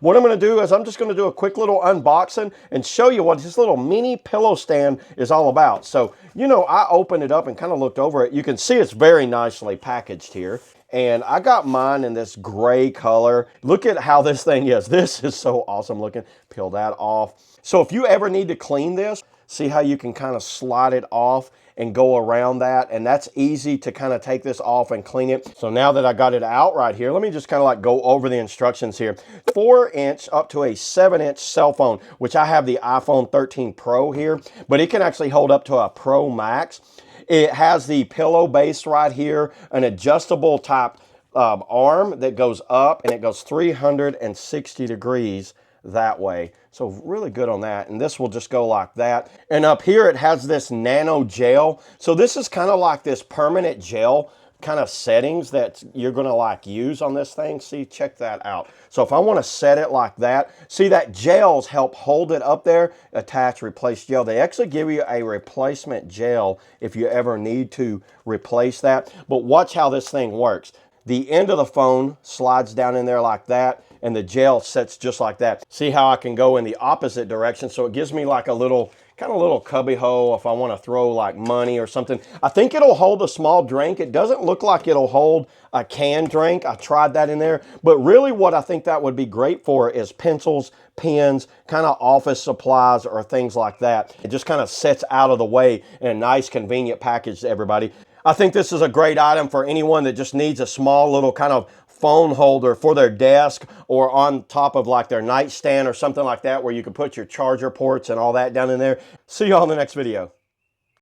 What I'm going to do is I'm just going to do a quick little unboxing and show you what this little mini pillow stand is all about. So, you know, I opened it up and kind of looked over it. You can see it's very nicely packaged here. And I got mine in this gray color. Look at how this thing is. This is so awesome looking. Peel that off. So if you ever need to clean this, see how you can kind of slide it off and go around that, and that's easy to kind of take this off and clean it. So now that I got it out right here, let me just kind of like go over the instructions here. 4-inch up to a 7-inch cell phone, which I have the iPhone 13 Pro here, but it can actually hold up to a Pro Max. It has the pillow base right here, an adjustable type arm that goes up, and it goes 360 degrees that way. So really good on that. And this will just go like that. And up here it has this Nano Gel. So this is kind of like this permanent gel kind of settings that you're going to like use on this thing. See, check that out. So if I want to set it like that, see that gels help hold it up there, attach, replace gel. They actually give you a replacement gel if you ever need to replace that. But watch how this thing works. The end of the phone slides down in there like that, and the gel sets just like that. See how I can go in the opposite direction, so it gives me like a little, kind of little cubby hole if I want to throw like money or something. I think it'll hold a small drink. It doesn't look like it'll hold a canned drink. I tried that in there, but really what I think that would be great for is pencils, pens, kind of office supplies or things like that. It just kind of sets out of the way in a nice convenient package to everybody. I think this is a great item for anyone that just needs a small little kind of phone holder for their desk or on top of like their nightstand or something like that, where you can put your charger ports and all that down in there. See you all in the next video.